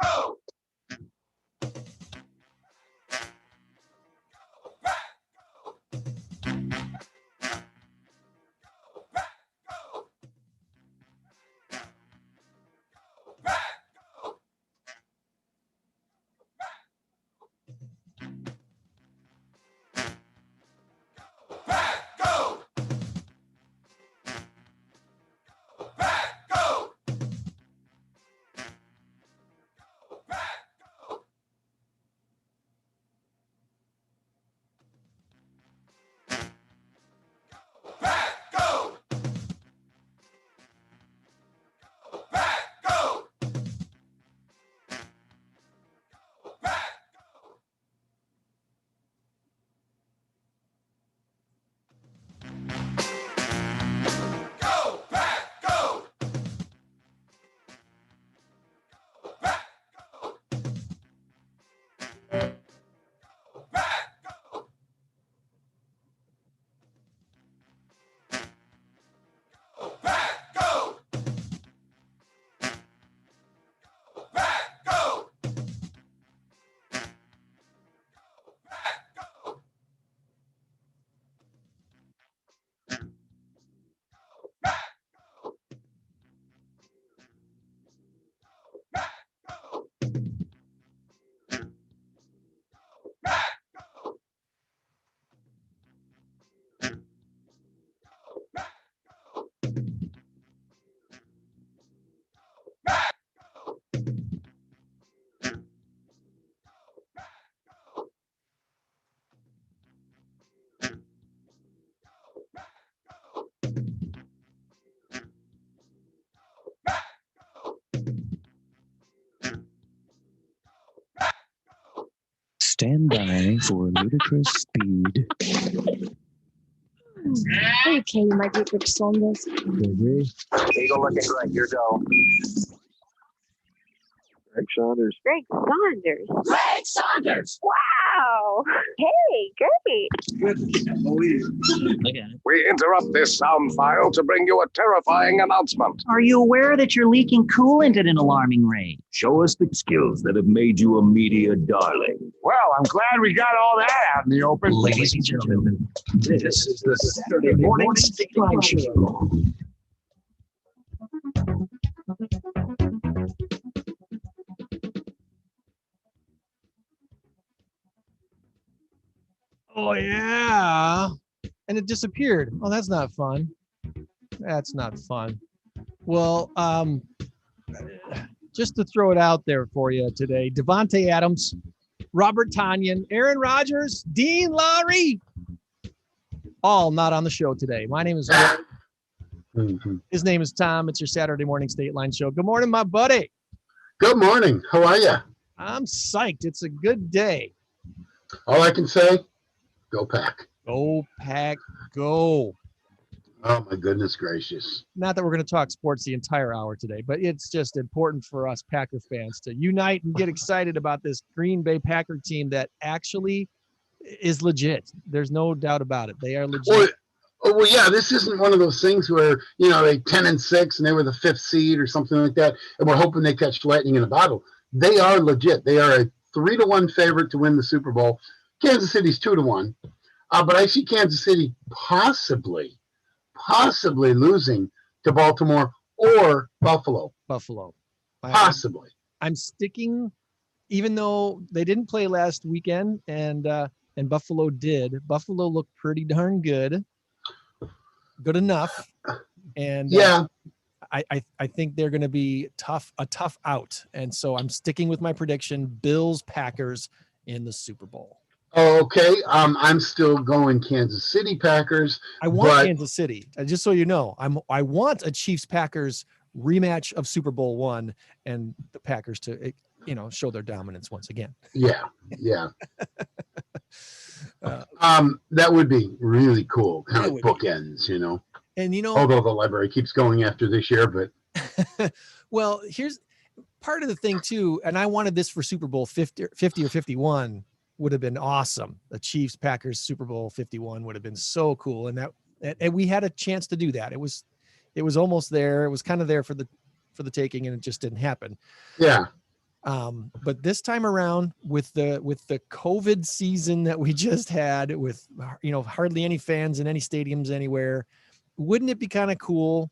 Go! Stand by for ludicrous speed. Okay, my dear Greg Saunders. Eagle looking great. Your go. Greg Saunders. Greg Saunders. Greg Saunders! Wow. Hey, great. Look at it. We interrupt this sound file to bring you a terrifying announcement. Are you aware that you're leaking coolant at an alarming rate? Show us the skills that have made you a media darling. Well, I'm glad we got all that out in the open. Ladies and gentlemen, this is the Saturday morning Stateline show. Oh, yeah. And it disappeared. Oh, that's not fun. That's not fun. Well, just to throw it out there for you today, Devontae Adams, Robert Tonyan, Aaron Rodgers, Dean Lowry, all not on the show today. My name is Greg. His name is Tom. It's your Saturday morning Stateline show. Good morning, my buddy. Good morning. How are you? I'm psyched. It's a good day. All I can say, go Pack. Go Pack, go. Oh, my goodness gracious. Not that we're going to talk sports the entire hour today, but it's just important for us Packer fans to unite and get excited about this Green Bay Packer team that actually is legit. There's no doubt about it. They are legit. Well, yeah, this isn't one of those things where, they 10-6 and they were the 5th seed or something like that, and we're hoping they catch lightning in a bottle. They are legit. They are a 3-1 favorite to win the Super Bowl. Kansas City's 2-1. But I see Kansas City possibly losing to Baltimore or Buffalo. Possibly. I'm sticking, even though they didn't play last weekend and Buffalo did. Buffalo looked pretty darn good enough. And yeah, I think they're going to be a tough out. And so I'm sticking with my prediction, Bills Packers in the Super Bowl. Okay, I'm still going Kansas City Packers. I want Kansas City. Just so you know, I want a Chiefs Packers rematch of Super Bowl I and the Packers to show their dominance once again. Yeah. That would be really cool. Kind of bookends, And although the library keeps going after this year, but well, here's part of the thing too, and I wanted this for Super Bowl 50 or 51. Would have been awesome. The Chiefs Packers Super Bowl 51 would have been so cool. And we had a chance to do that. It was almost there. It was kind of there for the taking, and it just didn't happen. Yeah. But this time around with the COVID season that we just had with, hardly any fans in any stadiums anywhere, wouldn't it be kind of cool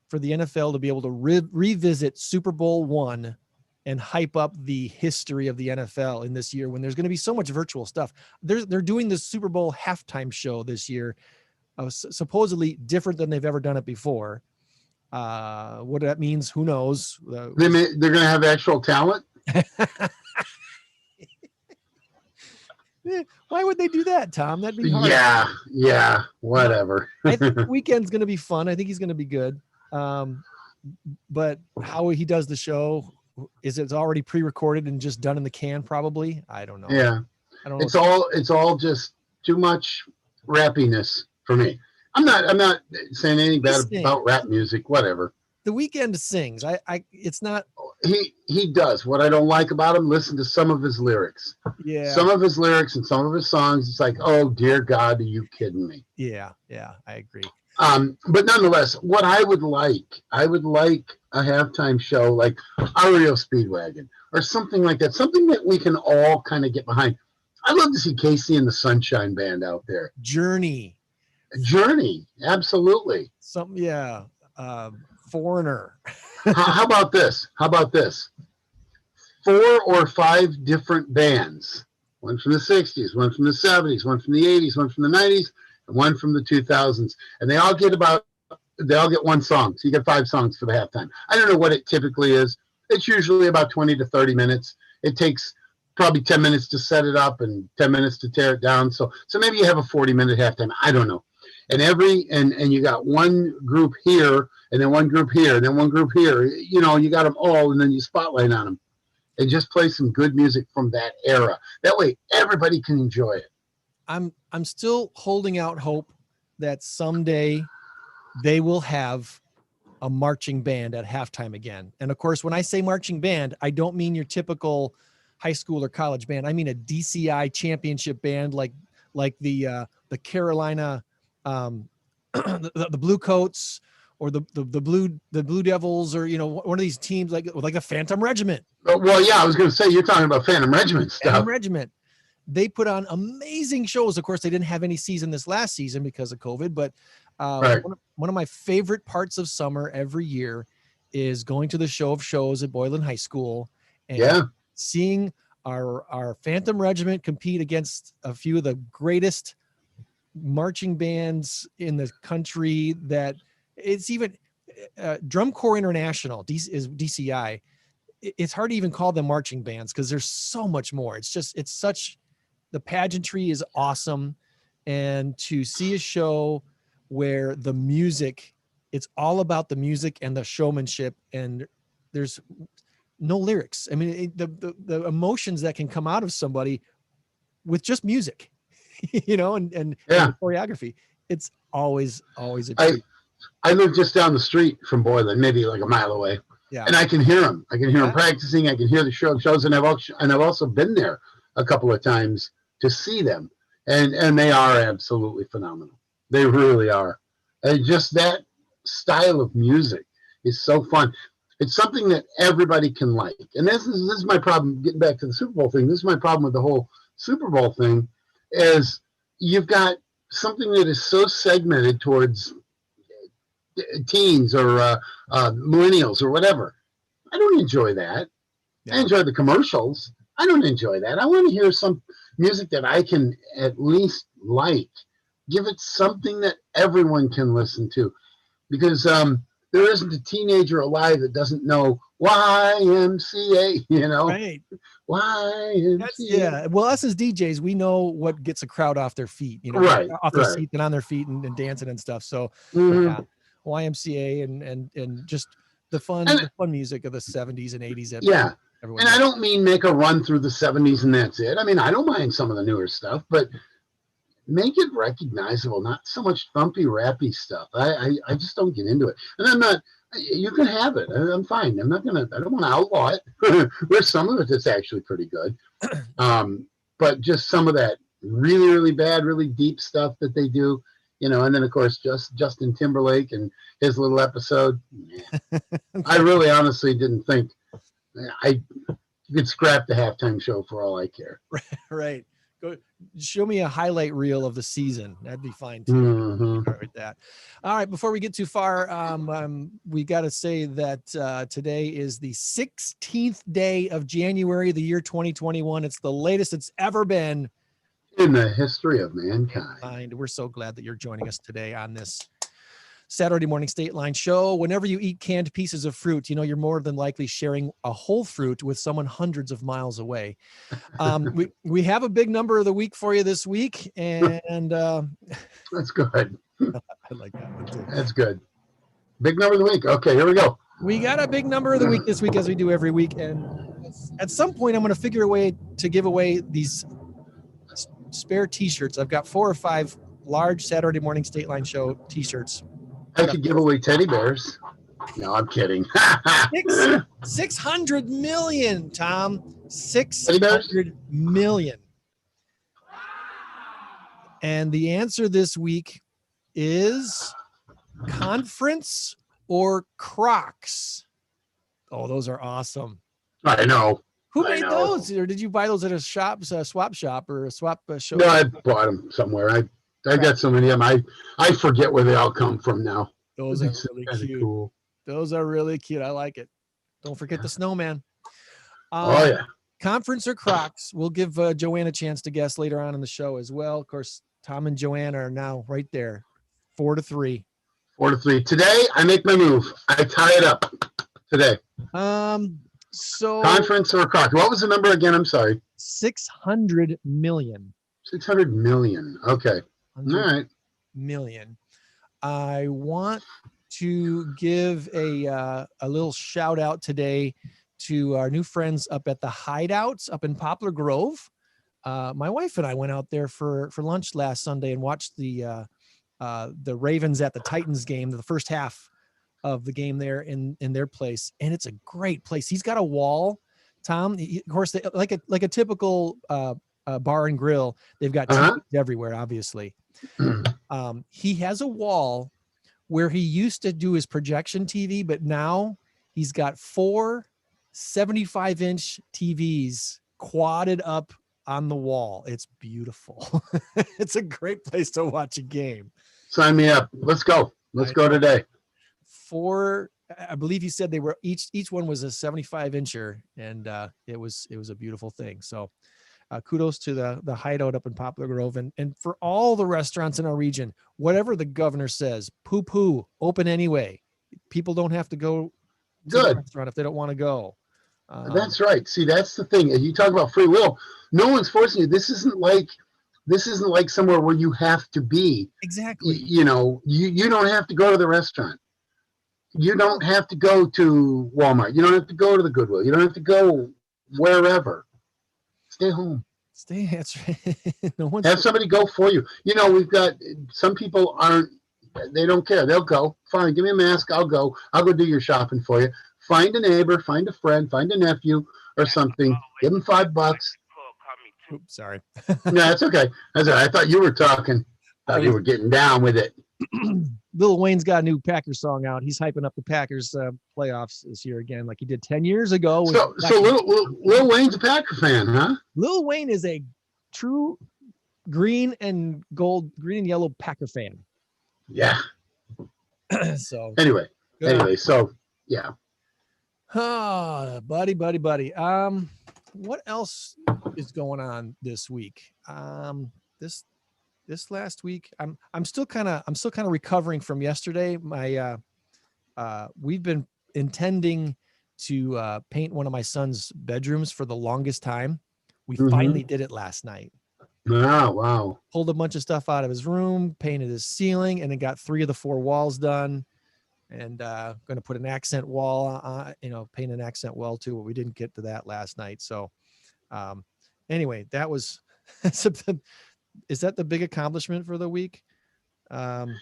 for the NFL to be able to revisit Super Bowl I and hype up the history of the NFL in this year when there's going to be so much virtual stuff? They're doing the Super Bowl halftime show this year, supposedly different than they've ever done it before. What that means, who knows? They're going to have actual talent. Why would they do that, Tom? That'd be hard. Yeah, whatever. I think the weekend's going to be fun. I think he's going to be good. But how he does the show, is it's already pre-recorded and just done in the can? Probably. I don't know. Yeah, I don't know. It's all just too much rappiness for me. I'm not saying anything bad about rap music. Whatever. The Weeknd sings. It's not. He does. What I don't like about him, listen to some of his lyrics. Yeah. Some of his lyrics and some of his songs, it's like, oh dear God, are you kidding me? Yeah, I agree. But nonetheless, what I would like a halftime show like REO Speedwagon or something like that, something that we can all kind of get behind. I'd love to see Casey and the Sunshine Band out there. Journey, absolutely. Foreigner. How about this? 4 or 5 different bands. One from the 60s, one from the 70s, one from the 80s, one from the 90s, and one from the 2000s. And they all get one song. So you get 5 songs for the halftime. I don't know what it typically is. It's usually about 20 to 30 minutes. It takes probably 10 minutes to set it up and 10 minutes to tear it down. So maybe you have a 40-minute halftime. I don't know. And you got one group here, and then one group here, and then one group here. You got them all, and then you spotlight on them, and just play some good music from that era. That way, everybody can enjoy it. I'm still holding out hope that someday they will have a marching band at halftime again. And of course, when I say marching band, I don't mean your typical high school or college band. I mean a DCI championship band, like the Carolina. The Blue Coats or the Blue Devils, or one of these teams like the Phantom Regiment. Well, yeah, I was going to say you're talking about Phantom Regiment stuff. Phantom Regiment. They put on amazing shows. Of course, they didn't have any season this last season because of COVID. But right. One of my favorite parts of summer every year is going to the show of shows at Boylan High School and seeing our Phantom Regiment compete against a few of the greatest marching bands in the country. That it's even Drum Corps International is DCI. It's hard to even call them marching bands because there's so much more. The pageantry is awesome. And to see a show where the music, it's all about the music and the showmanship, and there's no lyrics. I mean, the emotions that can come out of somebody with just music. And choreography. It's always a treat. I live just down the street from Boylan, maybe like a mile away. Yeah. And I can hear them. I can hear them practicing. I can hear the shows, and I've also been there a couple of times to see them, and they are absolutely phenomenal. They really are. And just that style of music is so fun. It's something that everybody can like. And this is my problem. Getting back to the Super Bowl thing, this is my problem with the whole Super Bowl thing. Is you've got something that is so segmented towards teens or millennials or whatever. I don't enjoy that. I enjoy the commercials. I don't enjoy that. I want to hear some music that I can at least like. Give it something that everyone can listen to, because there isn't a teenager alive that doesn't know YMCA, Right. YMCA. Well, us as DJs, we know what gets a crowd off their feet, right, off their seat and on their feet and dancing and stuff. So YMCA and just the fun music of the 70s and 80s. And I don't mean make a run through the 70s and that's it. I mean, I don't mind some of the newer stuff, but make it recognizable, not so much thumpy, rappy stuff. I just don't get into it. And I'm not, you can have it. I'm fine. I don't want to outlaw it. There's some of it that's actually pretty good. But just some of that really, really bad, really deep stuff that they do, and then of course, just Justin Timberlake and his little episode. I really honestly didn't think, You could scrap the halftime show for all I care. Right. Go show me a highlight reel of the season. That'd be fine too. Mhm. Start with that. All right. Before we get too far, we got to say that today is the 16th day of January, the year 2021. It's the latest it's ever been In the history of mankind. We're so glad that you're joining us today on this Saturday morning Stateline show. Whenever you eat canned pieces of fruit, you know you're more than likely sharing a whole fruit with someone hundreds of miles away. We have a big number of the week for you this week, and That's good. I like that one too. That's good. Big number of the week. Okay, here we go. We got a big number of the week this week, as we do every week, and at some point I'm going to figure a way to give away these spare T-shirts. I've got 4 or 5 large Saturday morning Stateline show T-shirts. I could give away teddy bears. No, I'm kidding. 600 million, Tom. Teddy bears? 600 million. And the answer this week is conference or Crocs. Oh, those are awesome. I know. Who I made know. those? Or did you buy those at a swap shop or a swap show? No, I bought them somewhere. I got so many of them. I forget where they all come from now. Those are It's really kinda cute. cool. Those are really cute. I like it. Don't forget the snowman. Oh yeah. Conference or Crocs? We'll give Joanne a chance to guess later on in the show as well. Of course, Tom and Joanne are now right there, 4-3. 4-3. Today I make my move. I tie it up today. So Conference or Crocs? What was the number again? I'm sorry. 600 million. 600 million. Okay. All 100 right. million. I want to give a little shout out today to our new friends up at the Hideouts up in Poplar Grove. My wife and I went out there for lunch last Sunday and watched the Ravens at the Titans game, the first half of the game there in their place, and it's a great place. He's got a wall, Tom. Of course, like a typical bar and grill, they've got TVs everywhere, obviously. He has a wall where he used to do his projection TV, but now he's got 4 75-inch TVs quadded up on the wall. It's beautiful. It's a great place to watch a game. Sign me up. Let's go. Let's go today. 4, I believe he said they were each one was a 75-incher, and it was a beautiful thing. So kudos to the Hideout up in Poplar Grove, and for all the restaurants in our region, whatever the governor says, poo, open anyway. People don't have to go to the restaurant if they don't want to go. That's right. See, that's the thing. You talk about free will. No one's forcing you. This isn't like somewhere where you have to be. Exactly. You don't have to go to the restaurant. You don't have to go to Walmart. You don't have to go to the Goodwill. You don't have to go wherever. Stay home. That's right. No one's Have somebody go for you. We've got some people they don't care. They'll go. Fine, give me a mask. I'll go. I'll go do your shopping for you. Find a neighbor, find a friend, find a nephew or something. Give them $5. Oops, sorry. No, that's okay. That's all right. I thought you were talking. Thought you were getting down with it. Lil Wayne's got a new Packers song out. He's hyping up the Packers playoffs this year again, like he did 10 years ago. So Lil Wayne's a Packer fan, huh? Lil Wayne is a true green and yellow Packer fan. Yeah. So Anyway, so yeah. Buddy. What else is going on this week? This last week, I'm still kind of recovering from yesterday. We've been intending to paint one of my son's bedrooms for the longest time. We finally did it last night. Oh, wow. Pulled a bunch of stuff out of his room, painted his ceiling, and then got 3 of the 4 walls done. And going to put an accent wall on, paint an accent wall too. But we didn't get to that last night. So anyway, that was, is that the big accomplishment for the week? You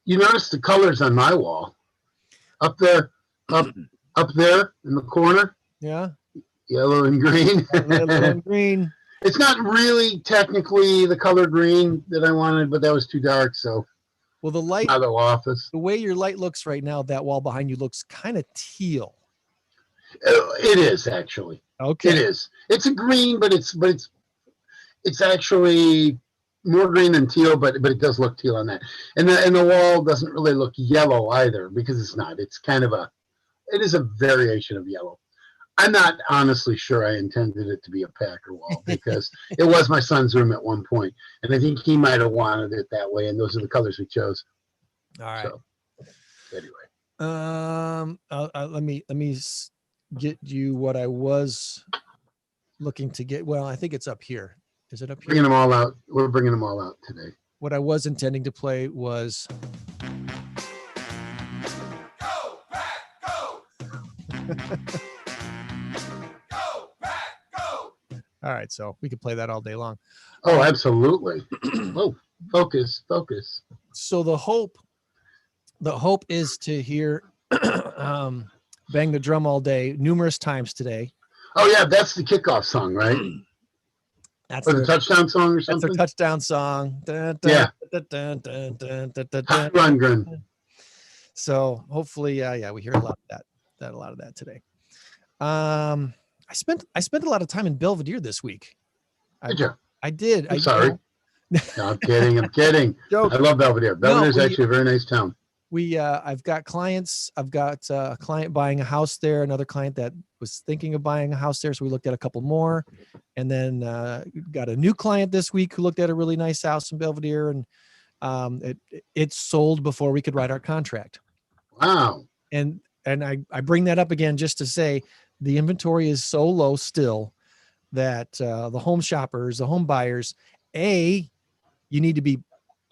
notice the colors on my wall up there in the corner? Yeah. Yellow and green. Yellow and green. It's not really technically the color green that I wanted, but that was too dark. So, well, the light, other office. the way your light looks right now, that wall behind you looks kind of teal. It is actually. Okay. It is. It's a green, but it's actually more green than teal, but it does look teal on that. And the wall doesn't really look yellow either, because it's not. It's kind of it is a variation of yellow. I'm not honestly sure I intended it to be a Packer wall, because it was my son's room at one point, and I think he might have wanted it that way, and those are the colors we chose. All right. So, anyway. Let me get you what I was looking to get. Well, I think it's up here. Is it up here? Bringing them all out. We're bringing them all out today. What I was intending to play was. Go, Pack, go! Go, Pack, go! All right, so we could play that all day long. Oh, absolutely. Oh, focus. So the hope is to hear Bang the Drum All Day numerous times today. Oh yeah, that's the kickoff song, right? That's Or the touchdown song or That's something. their touchdown song. Yeah. Hot run. So hopefully, we hear a lot of that today. I spent a lot of time in Belvedere this week. Did you? I did. I'm sorry. No, I'm kidding. Joke. I love Belvedere. Belvedere's actually a very nice town. I've got clients. I've got a client buying a house there, another client that was thinking of buying a house there. So we looked at a couple more, and then got a new client this week who looked at a really nice house in Belvedere, and it sold before we could write our contract. Wow. And I bring that up again just to say the inventory is so low still that the home shoppers, the home buyers, you need to be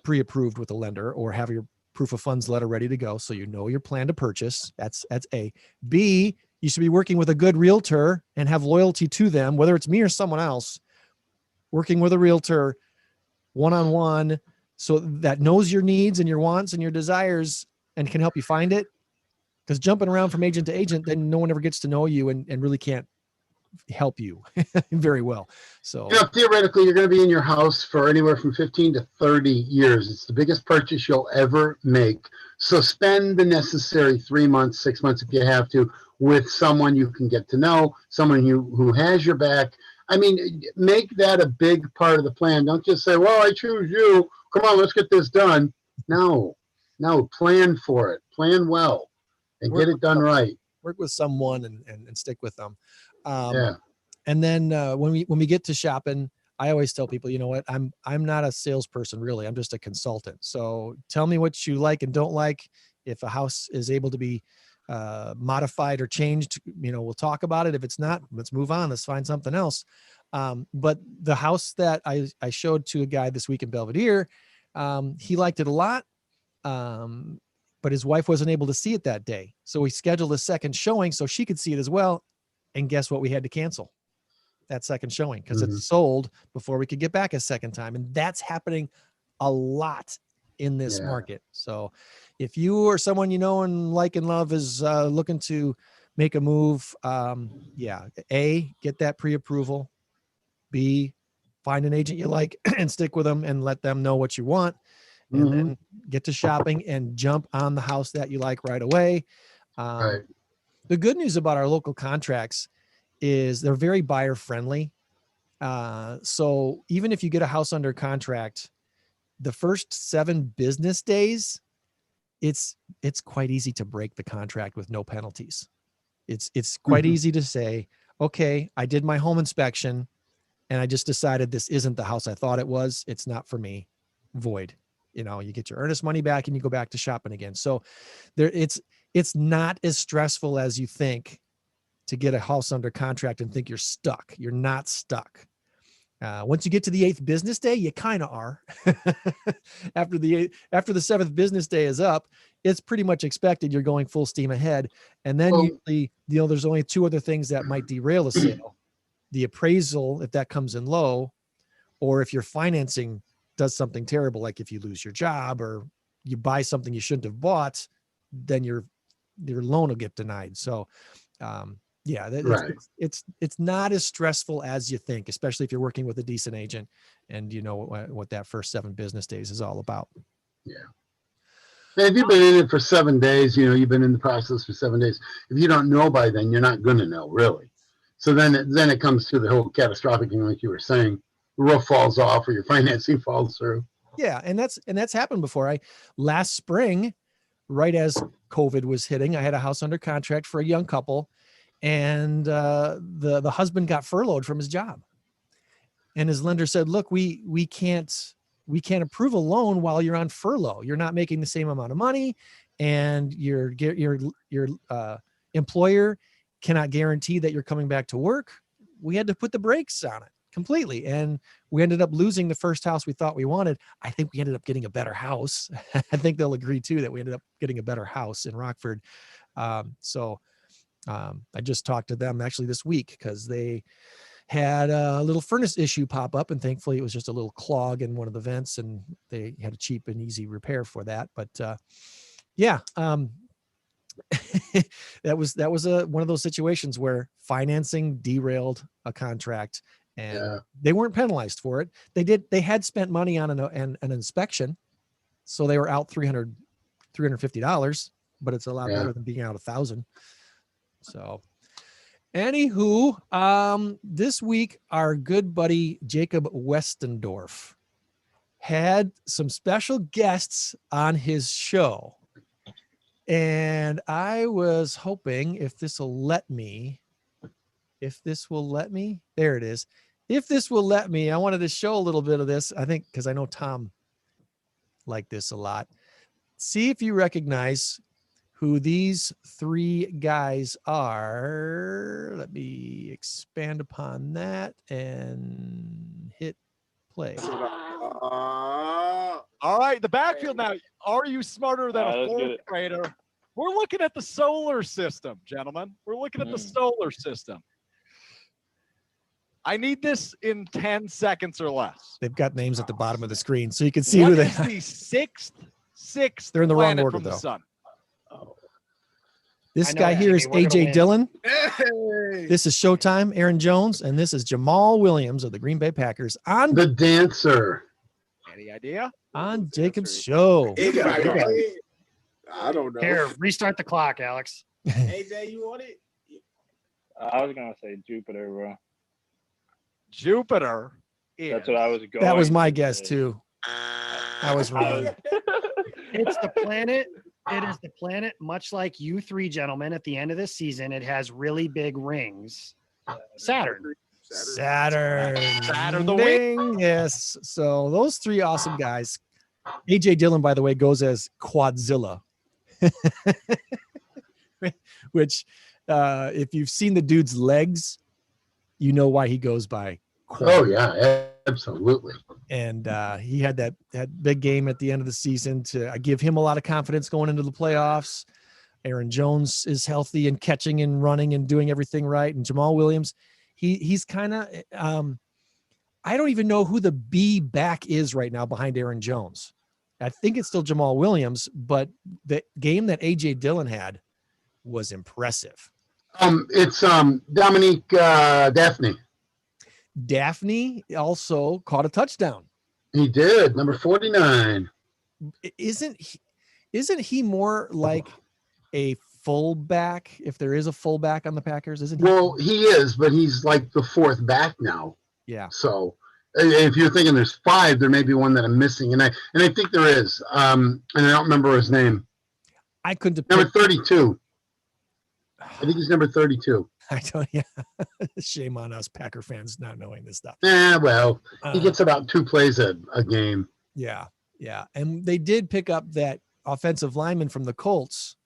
pre-approved with a lender or have your proof of funds letter ready to go, so you know your plan to purchase. That's A. B, you should be working with a good realtor and have loyalty to them, whether it's me or someone else. Working with a realtor one-on-one, so that knows your needs and your wants and your desires and can help you find it. Because jumping around from agent to agent, then no one ever gets to know you and really can't help you very well. So theoretically, you're going to be in your house for anywhere from 15 to 30 years. It's the biggest purchase you'll ever make. So spend the necessary 3 months, 6 months if you have to, with someone you can get to know, someone who has your back. I mean, make that a big part of the plan. Don't just say, well, I choose you. Come on, let's get this done. No, plan for it. Plan well and get it done right. Work with someone and stick with them. Yeah. And then when we get to shopping, I always tell people, you know what, I'm not a salesperson really. I'm just a consultant. So tell me what you like and don't like. If a house is able to be modified or changed, we'll talk about it. If it's not, let's move on. Let's find something else. But the house that I showed to a guy this week in Belvedere, he liked it a lot. But his wife wasn't able to see it that day. So we scheduled a second showing so she could see it as well. And guess what? We had to cancel that second showing because it sold before we could get back a second time. And that's happening a lot in this market. So if you or someone you know and like and love is looking to make a move, A, get that pre-approval. B, find an agent you like and stick with them and let them know what you want. And then get to shopping and jump on the house that you like right away. Right. The good news about our local contracts is they're very buyer friendly. So even if you get a house under contract, the first 7 business days, it's quite easy to break the contract with no penalties. It's quite easy to say, okay, I did my home inspection and I just decided this isn't the house I thought it was. It's not for me. Void. You get your earnest money back and you go back to shopping again. So it's not as stressful as you think to get a house under contract and think you're stuck. You're not stuck. Once you get to the 8th business day, you kind of are. After the 7th business day is up, it's pretty much expected you're going full steam ahead. And then usually, there's only 2 other things that might derail a sale. The appraisal, if that comes in low, or if your financing does something terrible, like if you lose your job or you buy something you shouldn't have bought, then your loan will get denied. So, it's not as stressful as you think, especially if you're working with a decent agent and you know what that first 7 business days is all about. Yeah. And if you've been in it for 7 days, you've been in the process for 7 days. If you don't know by then, you're not going to know, really. So then it comes to the whole catastrophic thing, like you were saying, the roof falls off or your financing falls through. Yeah, and that's happened before. Last spring, right as COVID was hitting, I had a house under contract for a young couple, and the husband got furloughed from his job, and his lender said, "Look, we can't approve a loan while you're on furlough. You're not making the same amount of money, and your employer cannot guarantee that you're coming back to work." We had to put the brakes on it completely, and we ended up losing the first house we thought we wanted. I think we ended up getting a better house. I think they'll agree too that we ended up getting a better house in Rockford. I just talked to them actually this week because they had a little furnace issue pop up, and thankfully it was just a little clog in one of the vents, and they had a cheap and easy repair for that. But that was one of those situations where financing derailed a contract, and they weren't penalized for it. They had spent money on an inspection, so they were out $350, but it's a lot better than being out $1,000. So anywho, this week our good buddy Jacob Westendorf had some special guests on his show. And I was hoping if this will let me, there it is. If this will let me, I wanted to show a little bit of this, I think, because I know Tom liked this a lot. See if you recognize who these three guys are. Let me expand upon that and hit play. All right, the backfield now. Are you smarter than a fourth grader? We're looking at the solar system, gentlemen. We're looking at the solar system. I need this in 10 seconds or less. They've got names at the bottom of the screen, so you can see who they are. What is the sixth They're in the wrong planet order, from the though. sun? This guy here is AJ Dillon. This is Showtime, Aaron Jones, and this is Jamal Williams of the Green Bay Packers on The dancer. Any idea? On Jacob's show. I don't know. Here, restart the clock, Alex. AJ, you want it? I was gonna say Jupiter, bro. Jupiter. That's what I was going. That was my guess too. I was wrong. It's the planet. It is the planet, much like you three gentlemen at the end of this season. It has really big rings. Saturn. Saturn the wing. Yes. So those three awesome guys. AJ Dillon, by the way, goes as Quadzilla. Which if you've seen the dude's legs, you know why he goes by Quad. Oh yeah, absolutely. And he had that big game at the end of the season I give him a lot of confidence going into the playoffs. Aaron Jones is healthy and catching and running and doing everything right. And Jamal Williams, he's kind of I don't even know who the B back is right now behind Aaron Jones. I think it's still Jamal Williams, but the game that AJ Dillon had was impressive. It's Dominique Daphne. Daphne also caught a touchdown. He did, number 49. Isn't he more like a fullback, if there is a fullback on the Packers? Isn't he? Well, he is, but he's like the fourth back now. Yeah. So if you're thinking there's five, there may be one that I'm missing, and I think there is. And I don't remember his name. I couldn't. Number 32. I think he's number 32. I don't. Yeah. Shame on us Packer fans not knowing this stuff. Well, he gets about 2 plays a game. Yeah, yeah, and they did pick up that offensive lineman from the Colts,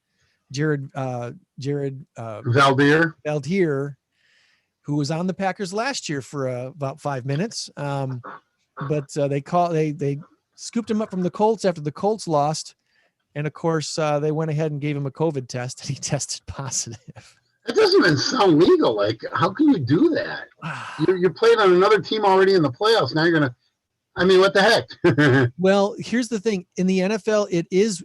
Jared Valdir, who was on the Packers last year for about 5 minutes. But they scooped him up from the Colts after the Colts lost. And of course, they went ahead and gave him a COVID test, and he tested positive. It doesn't even sound legal. Like, how can you do that? You're playing on another team already in the playoffs. Now you're gonna. I mean, what the heck? Well, here's the thing: in the NFL, it is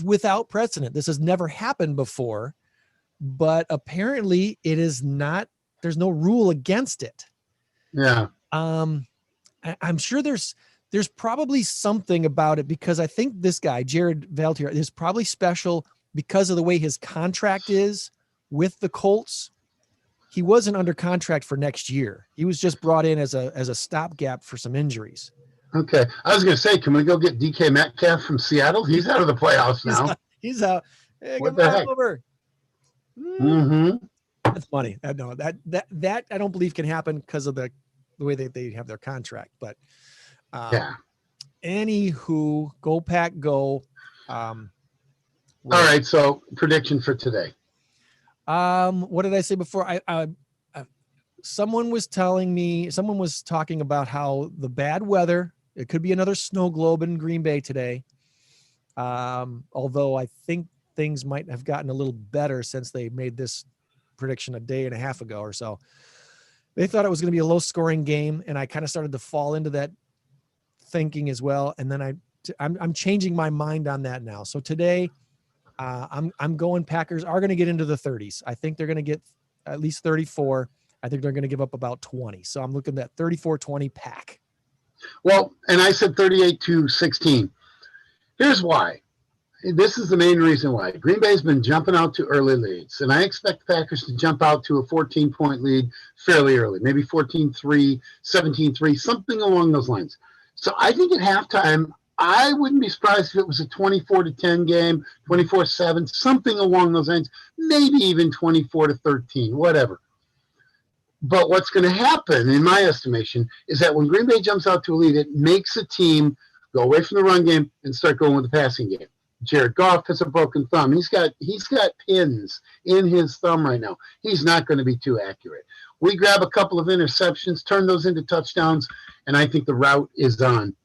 without precedent. This has never happened before, but apparently, it is not. There's no rule against it. Yeah. I'm sure there's there's probably something about it because I think this guy, Jared Valtier, is probably special because of the way his contract is with the Colts. He wasn't under contract for next year. He was just brought in as a stopgap for some injuries. Okay. I was going to say, can we go get DK Metcalf from Seattle? He's out of the playoffs now. He's out. Hey, What come the on heck? over. Mm-hmm. That's funny. That I don't believe can happen because of the way that they have their contract. But Yeah. anywho, go Pack, go. All right. So prediction for today. What did I say before? Someone was talking about how the bad weather, it could be another snow globe in Green Bay today. Although I think things might have gotten a little better since they made this prediction a day and a half ago or so. They thought it was going to be a low scoring game. And I kind of started to fall into that thinking as well. And then I'm changing my mind on that now. So today, I'm going Packers are going to get into the 30s. I think they're going to get at least 34. I think they're going to give up about 20. So I'm looking at 34-20 Pack. Well, and I said 38-16. Here's why. This is the main reason why. Green Bay's been jumping out to early leads, and I expect the Packers to jump out to a 14-point lead fairly early, maybe 14-3, 17-3, something along those lines. So I think at halftime, I wouldn't be surprised if it was a 24-10 game, 24-7, something along those lines, maybe even 24-13, whatever. But what's going to happen, in my estimation, is that when Green Bay jumps out to a lead, it makes a team go away from the run game and start going with the passing game. Jared Goff has a broken thumb. He's got pins in his thumb right now. He's not going to be too accurate. We grab a couple of interceptions, turn those into touchdowns, and I think the route is on.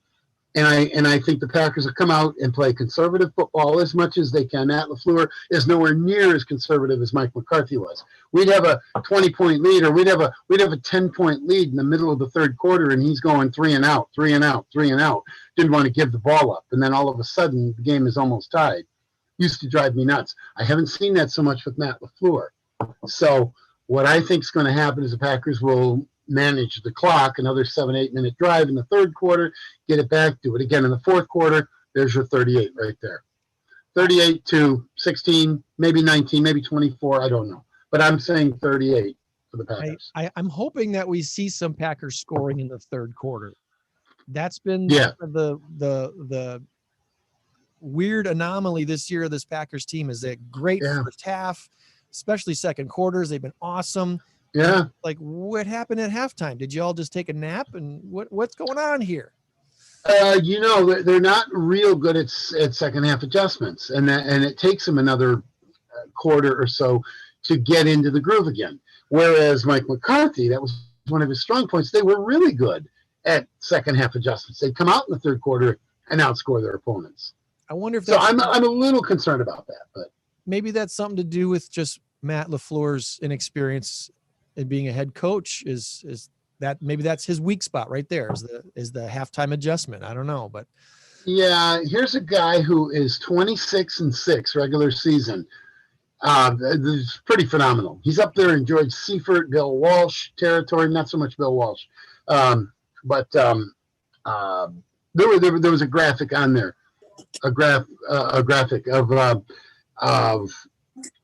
And I think the Packers will come out and play conservative football as much as they can. Matt LaFleur is nowhere near as conservative as Mike McCarthy was. We'd have a 20-point lead, or we'd have a 10-point lead in the middle of the third quarter, and he's going 3 and out. Didn't want to give the ball up, and then all of a sudden the game is almost tied. Used to drive me nuts. I haven't seen that so much with Matt LaFleur. So what I think is going to happen is the Packers will manage the clock, another 7-8 minute drive in the third quarter, get it back, do it again in the fourth quarter. There's your 38 right there. 38-16, maybe 19, maybe 24. I don't know, but I'm saying 38 for the Packers. I'm hoping that we see some Packers scoring in the third quarter. That's been the weird anomaly this year of this Packers team is that great first half, especially second quarters. They've been awesome. Yeah. Like, what happened at halftime? Did you all just take a nap? And what's going on here? They're not real good at second half adjustments, and it takes them another quarter or so to get into the groove again. Whereas Mike McCarthy, that was one of his strong points. They were really good at second half adjustments. They'd come out in the third quarter and outscore their opponents. I wonder if so. I'm a little concerned about that, but maybe that's something to do with just Matt LaFleur's inexperience in being a head coach. Is that maybe that's his weak spot right there? Is the halftime adjustment? I don't know, but yeah, here's a guy who is 26-6 regular season. This is pretty phenomenal. He's up there in George Seifert, Bill Walsh territory. Not so much Bill Walsh, but there was a graphic on there, a graphic of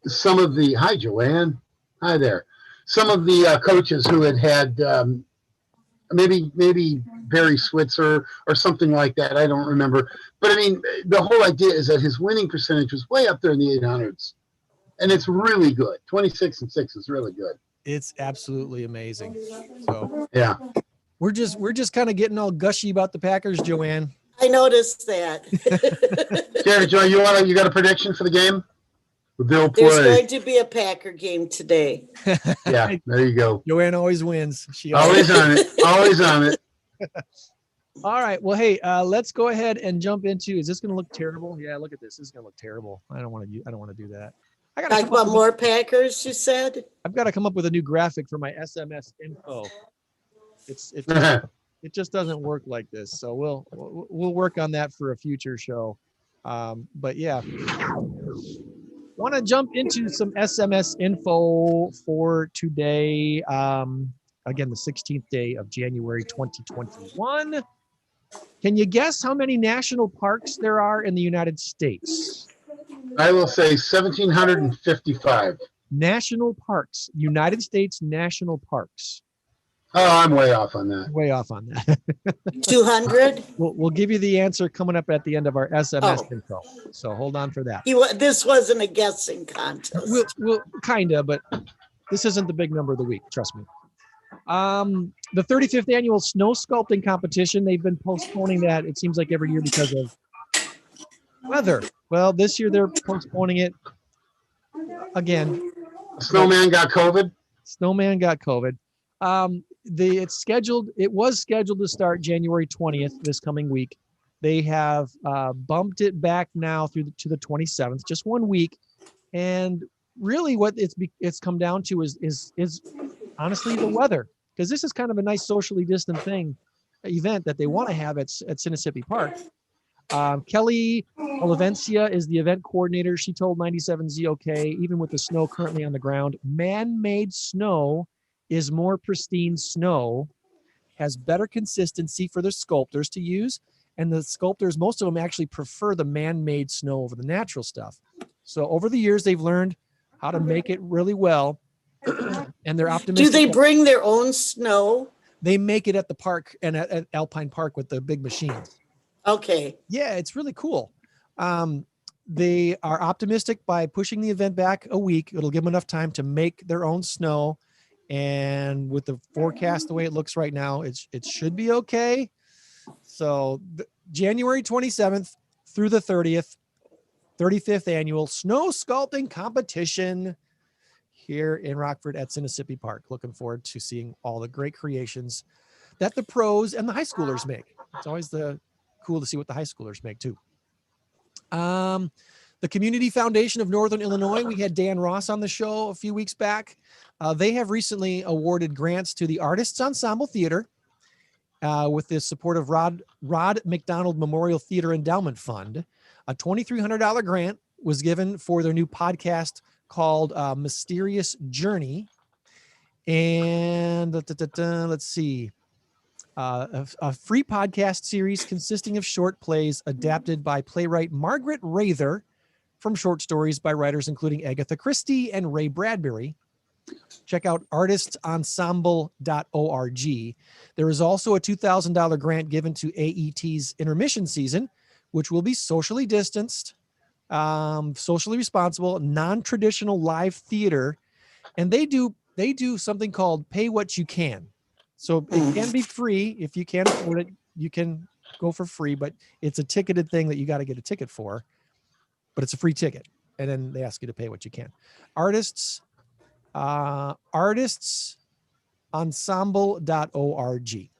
some of the. Hi, Joanne. Hi there. Some of the coaches who had maybe Barry Switzer or something like that. I don't remember. But I mean, the whole idea is that his winning percentage was way up there in the 800s. And it's really good. 26-6 is really good. It's absolutely amazing. So yeah. We're just kind of getting all gushy about the Packers, Joanne. I noticed that. Jerry, Joe, you got a prediction for the game? They'll play. There's going to be a Packer game today. Yeah, there you go. Joanne always wins. She always on it. Always on it. All right. Well, hey, let's go ahead and jump into. Is this going to look terrible? Yeah, look at this. This is going to look terrible. I don't want to do that. I got talk about more Packers. You said I've got to come up with a new graphic for my SMS info. It just doesn't work like this. So we'll work on that for a future show. But yeah. Want to jump into some SMS info for today. Again, the 16th day of January 2021. Can you guess how many national parks there are in the United States? I will say 1,755. National parks, United States national parks. Oh, I'm way off on that. Way off on that. 200? We'll give you the answer coming up at the end of our SMS info. So hold on for that. This wasn't a guessing contest. We'll kind of, but this isn't the big number of the week. Trust me. The 35th annual snow sculpting competition, they've been postponing that, it seems like every year because of weather. Well, this year they're postponing it again. Snowman got COVID? Snowman got COVID. It was scheduled to start January 20th this coming week. They have bumped it back now to the 27th, just 1 week. And really what it's come down to is honestly the weather, because this is kind of a nice socially distant event that they want to have at Sinisippi Park. Kelly Olivencia is the event coordinator. She told 97ZOK, even with the snow currently on the ground, man-made snow is more pristine snow, has better consistency for the sculptors to use. And the sculptors, most of them actually prefer the man-made snow over the natural stuff. So over the years, they've learned how to make it really well. And they're optimistic. Do they bring their own snow? They make it at the park and at Alpine Park with the big machines. Okay. Yeah, it's really cool. They are optimistic by pushing the event back a week. It'll give them enough time to make their own snow. And with the forecast the way it looks right now, it should be okay. So January 27th through the 30th, 35th annual snow sculpting competition here in Rockford at Sinisippi Park. Looking forward to seeing all the great creations that the pros and the high schoolers make. It's always cool to see what the high schoolers make too. The Community Foundation of Northern Illinois, we had Dan Ross on the show a few weeks back. They have recently awarded grants to the Artists Ensemble Theater with the support of Rod McDonald Memorial Theater Endowment Fund. A $2,300 grant was given for their new podcast called Mysterious Journey. And let's see. A free podcast series consisting of short plays adapted by playwright Margaret Rather from short stories by writers including Agatha Christie and Ray Bradbury. Check out artistsensemble.org. There is also a $2,000 grant given to AET's intermission season, which will be socially distanced, socially responsible, non-traditional live theater. And they do something called pay what you can. So it can be free. If you can't afford it, you can go for free, but it's a ticketed thing that you got to get a ticket for, but it's a free ticket. And then they ask you to pay what you can. Artistsensemble.org.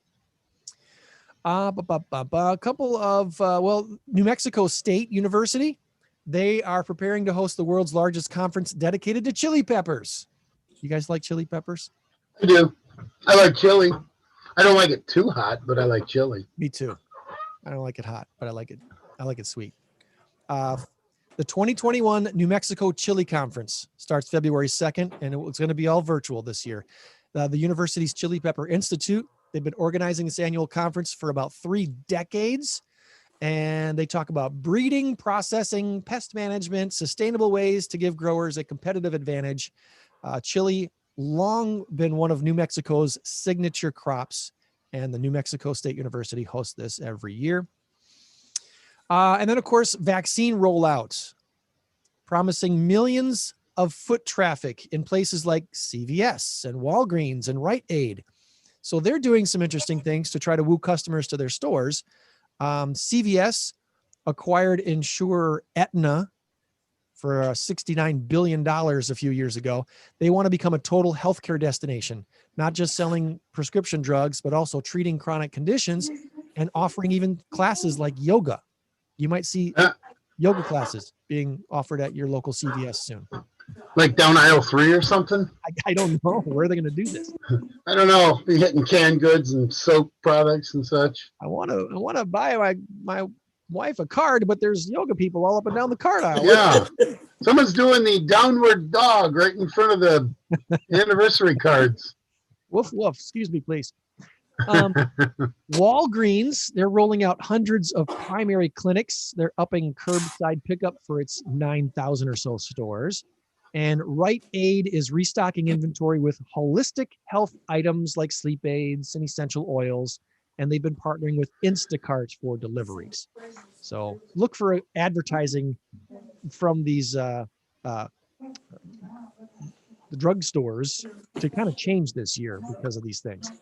A couple of, New Mexico State University, they are preparing to host the world's largest conference dedicated to chili peppers. You guys like chili peppers? I do. I like chili. I don't like it too hot, but I like chili. Me too. I don't like it hot, but I like it sweet. The 2021 New Mexico Chili Conference starts February 2nd, and it's going to be all virtual this year. The university's Chili Pepper Institute, they've been organizing this annual conference for about 3 decades, and they talk about breeding, processing, pest management, sustainable ways to give growers a competitive advantage. Chili long been one of New Mexico's signature crops, and the New Mexico State University hosts this every year. And then, of course, vaccine rollout, promising millions of foot traffic in places like CVS and Walgreens and Rite Aid. So they're doing some interesting things to try to woo customers to their stores. CVS acquired insurer Aetna for $69 billion a few years ago. They want to become a total healthcare destination, not just selling prescription drugs, but also treating chronic conditions and offering even classes like yoga. You might see yoga classes being offered at your local CVS soon. Like down aisle 3 or something? I don't know. Where are they going to do this? I don't know. Be hitting canned goods and soap products and such. I want to buy my wife a card, but there's yoga people all up and down the card aisle. Yeah. Someone's doing the downward dog right in front of the anniversary cards. Woof, woof. Excuse me, please. Walgreens, they're rolling out hundreds of primary clinics. They're upping curbside pickup for its 9,000 or so stores. And Rite Aid is restocking inventory with holistic health items like sleep aids and essential oils. And they've been partnering with Instacart for deliveries. So look for advertising from these the drugstores to kind of change this year because of these things.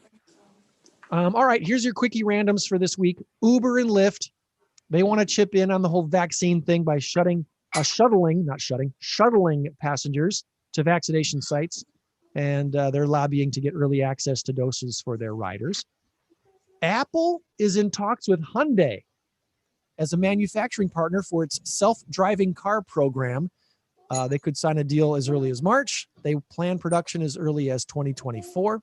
All right, here's your quickie randoms for this week. Uber and Lyft, they want to chip in on the whole vaccine thing by shuttling passengers to vaccination sites. And they're lobbying to get early access to doses for their riders. Apple is in talks with Hyundai as a manufacturing partner for its self-driving car program. They could sign a deal as early as March. They plan production as early as 2024.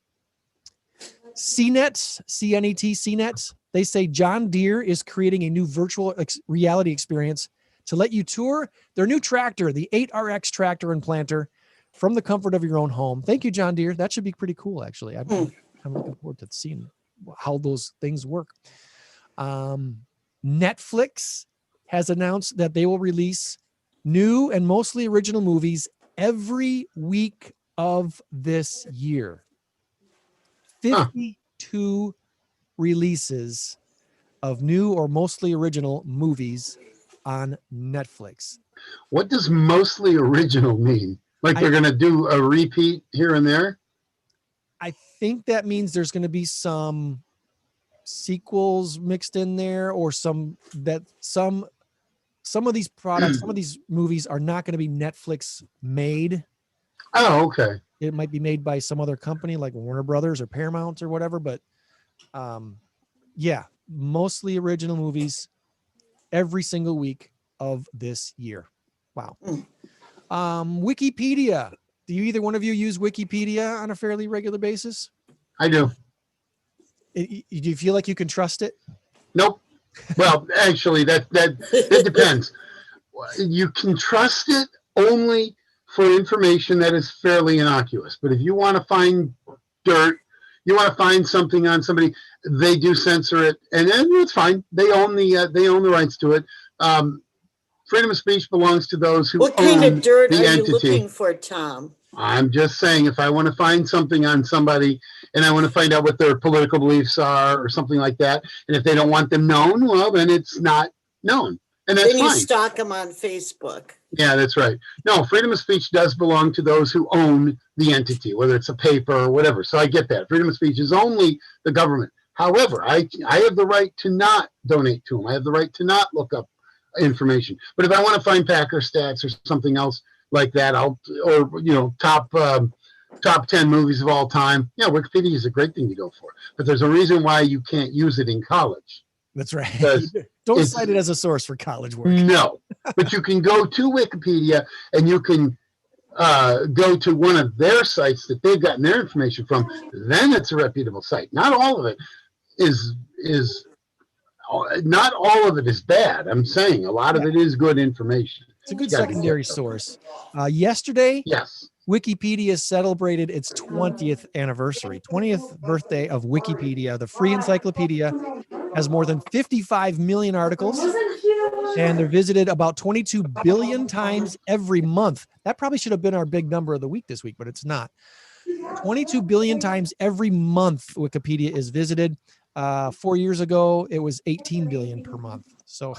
CNET, they say John Deere is creating a new virtual reality experience to let you tour their new tractor, the 8RX tractor and planter, from the comfort of your own home. Thank you, John Deere. That should be pretty cool, actually. I'm looking forward to seeing how those things work. Netflix has announced that they will release new and mostly original movies every week of this year. 52 releases of new or mostly original movies on Netflix. What does mostly original mean? Like they're going to do a repeat here and there? I think that means there's going to be some sequels mixed in there, or some of these products, some of these movies are not going to be Netflix made. Oh, okay. It might be made by some other company like Warner Brothers or Paramount or whatever, but yeah, mostly original movies every single week of this year. Wow. Wikipedia. Do you either one of you use Wikipedia on a fairly regular basis? I do. Do you feel like you can trust it? Nope. Well, actually, that depends. You can trust it only for information that is fairly innocuous. But if you want to find dirt, you want to find something on somebody, they do censor it, and it's fine. They own the rights to it. Freedom of speech belongs to those who What kind own of dirt the are entity. you looking for, Tom? I'm just saying, if I want to find something on somebody and I want to find out what their political beliefs are or something like that, and if they don't want them known, well, then it's not known. And that's Then you fine. stalk them on Facebook. Yeah, that's right. No, freedom of speech does belong to those who own the entity, whether it's a paper or whatever. So I get that. Freedom of speech is only the government. However, I have the right to not donate to them. I have the right to not look up information. But if I want to find Packer stats or something else like that, top 10 movies of all time, yeah, Wikipedia is a great thing to go for. But there's a reason why you can't use it in college. That's right. Don't cite it as a source for college work. No, but you can go to Wikipedia and you can go to one of their sites that they've gotten their information from. Then it's a reputable site. Not all of it is not all of it is bad. I'm saying a lot of it is good information. It's a good secondary source. Yesterday, yes, Wikipedia celebrated its 20th anniversary, 20th birthday of Wikipedia. The free encyclopedia has more than 55 million articles, and they're visited about 22 billion times every month. That probably should have been our big number of the week this week, but it's not. 22 billion times every month Wikipedia is visited. 4 years ago, it was 18 billion per month. So,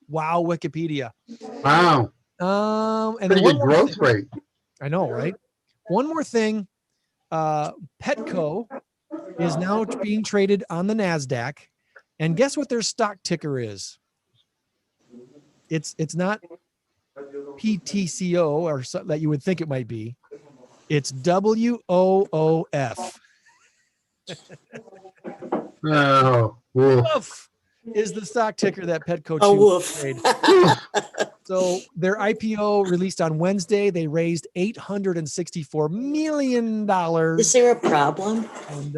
wow, Wikipedia. Wow. And pretty good growth rate. I know, right? One more thing. Petco is now being traded on the Nasdaq. And guess what their stock ticker is? It's not PTCO or something that you would think it might be. It's WOOF. Oh, woof is the stock ticker that Petco trade. So their IPO released on Wednesday. They raised $864 million. Is there a problem? And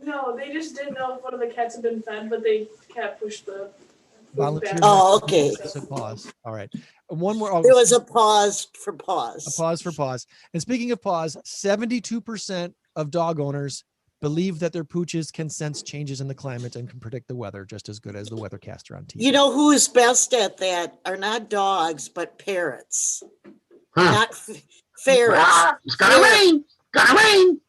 no, they just didn't know if one of the cats had been fed, but they can't push the volunteer. Oh, okay. So pause. All right. One more. There was a pause for pause. A pause for pause. And speaking of pause, 72% of dog owners believe that their pooches can sense changes in the climate and can predict the weather just as good as the weathercaster on TV. You know who is best at that are not dogs, but parrots. Huh. Not ferrets. It's gonna rain. Gonna rain.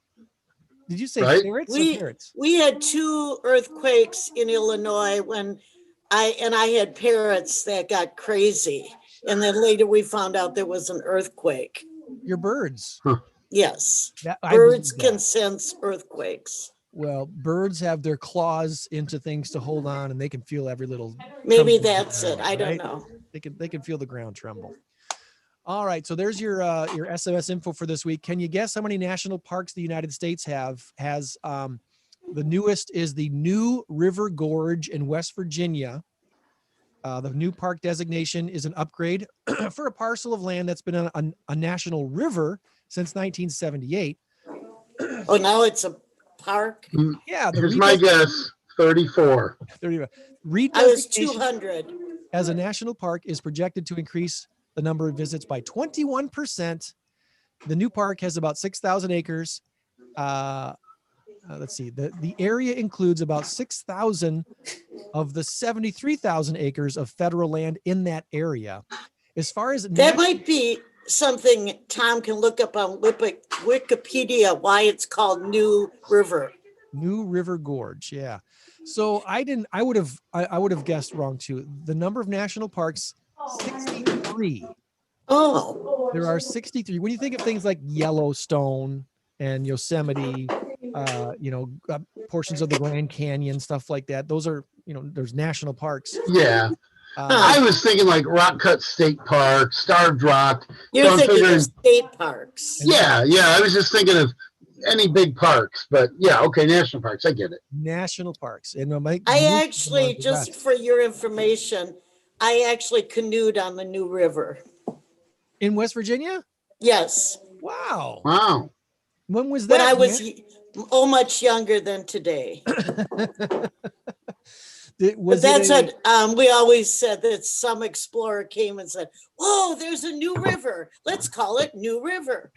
Did you say Right? ferrets or parrots? We had 2 earthquakes in Illinois when I had parrots that got crazy. And then later we found out there was an earthquake. Your birds. Huh. Yes. I believe Birds that. can sense earthquakes. Well, birds have their claws into things to hold on, and they can feel every little. Maybe tremble of that's the it. ground, I don't right? know. They can feel the ground tremble. All right, so there's your SMS info for this week. Can you guess how many national parks the United States has? The newest is the New River Gorge in West Virginia. The new park designation is an upgrade for a parcel of land that's been a national river since 1978. Oh, now it's a park? Yeah. Here's my guess, 34. 35. I was Redesignation 200. as a national park is projected to increase the number of visits by 21%. The new park has about 6,000 acres. Let's see. The area includes about 6,000 of the 73,000 acres of federal land in that area. As far as That might be something Tom can look up on Wikipedia, why it's called New River. New River Gorge, yeah. So I would have guessed wrong too. The number of national parks, 63. Oh. There are 63. When you think of things like Yellowstone and Yosemite, portions of the Grand Canyon, stuff like that, those are, there's national parks. Yeah. I was thinking like Rock Cut State Park, Starved Rock. You're So I'm thinking figuring- of state parks. Yeah. I was just thinking of any big parks, but yeah, okay, national parks. I get it. National parks. And I actually, just for your information, I actually canoed on the New River. In West Virginia? Yes. Wow. Wow. When was that? When I was much younger than today. But that's what we always said, that some explorer came and said, "Whoa, there's a new river. Let's call it New River."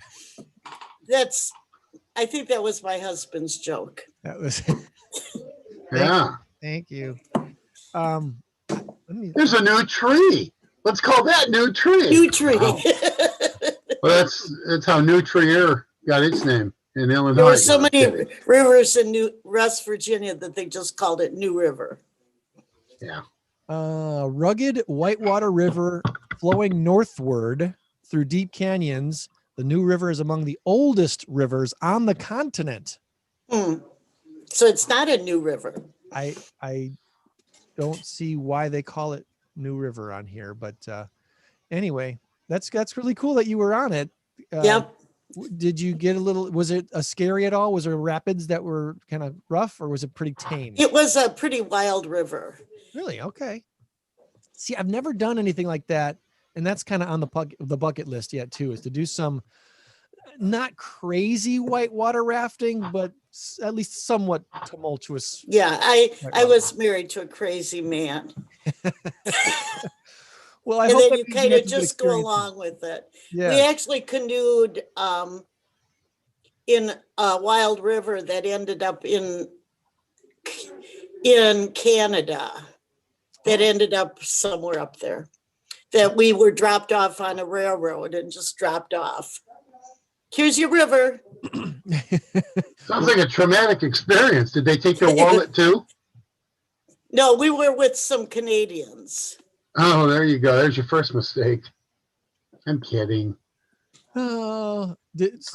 I think that was my husband's joke. That was. Yeah. Thank you. There's a new tree. Let's call that New Tree. New Tree. Wow. Well, that's how New Trier got its name in Illinois. There were so many rivers in West Virginia that they just called it New River. Yeah. Rugged Whitewater River flowing northward through deep canyons. The New River is among the oldest rivers on the continent. So it's not a new river. I don't see why they call it New River on here, but anyway, that's really cool that you were on it. Yep. Did you get was it scary at all? Was there rapids that were kind of rough, or was it pretty tame? It was a pretty wild river. Really? Okay. See, I've never done anything like that. And that's kind of on the bucket list yet too, is to do some not crazy whitewater rafting, but at least somewhat tumultuous. Yeah, I was married to a crazy man. Well, I and hope then you kind of just go along with it. Yeah. We actually canoed in a wild river that ended up in Canada. That ended up somewhere up there. That we were dropped off on a railroad and just dropped off. Here's your river. Sounds like a traumatic experience. Did they take your wallet too? No, we were with some Canadians. Oh, there you go. There's your first mistake. I'm kidding. Oh,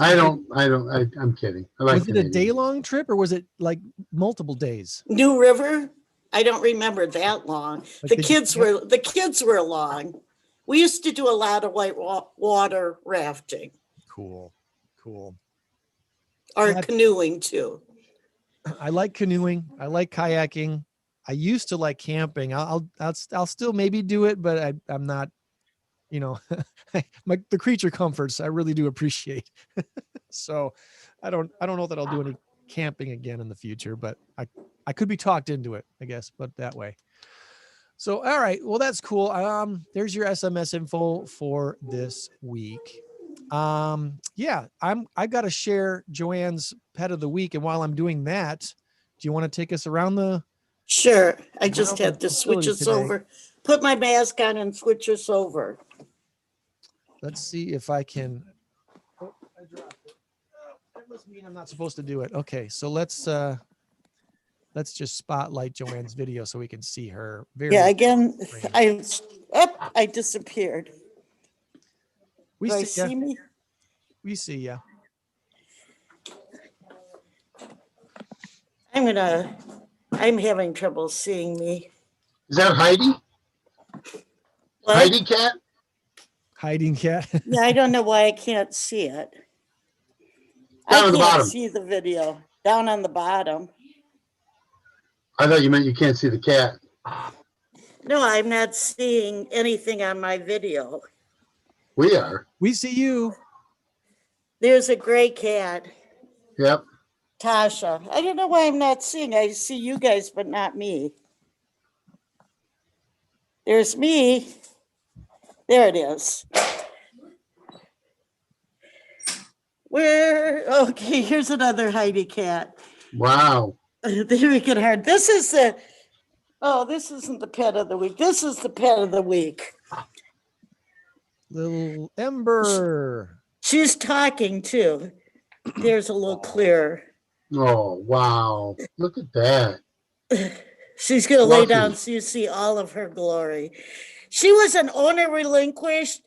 I'm kidding. I like was it a day-long trip, or was it like multiple days? New River? I don't remember that long. Like the kids were long. We used to do a lot of whitewater rafting. Cool. Or canoeing too. I like canoeing. I like kayaking. I used to like camping. I'll still maybe do it, but I'm not, the creature comforts I really do appreciate. So I don't know that I'll do any camping again in the future, but I could be talked into it, I guess, but that way. So, all right. Well, that's cool. There's your SMS info for this week. Yeah, I've got to share Joanne's pet of the week. And while I'm doing that, do you want to take us around the? Sure. I just have to switch facility us today? over. Put my mask on and switch us over. Let's see if I can. Oh, I dropped it. Oh, that must mean I'm not supposed to do it. Okay, so let's just spotlight Joanne's video so we can see her. Yeah, again, I disappeared. We Do I see ya. see me? We see ya. I'm having trouble seeing me. Is that Heidi? What? Heidi cat? Hiding cat. Yeah, I don't know why I can't see it. Down I on the can't bottom. see the video. Down on the bottom. I thought you meant you can't see the cat. No, I'm not seeing anything on my video. We are. We see you. There's a gray cat, Yep. Tasha. I don't know why I'm not seeing. I see you guys, but not me. There's me. There it is. Okay, here's another Heidi cat. Wow. They make it hard. This isn't the pet of the week. This is the pet of the week. Little Ember. She's talking too. There's a little clearer. Oh, wow. Look at that. She's going to lay Fluffy. down so you see all of her glory. She was an owner relinquished.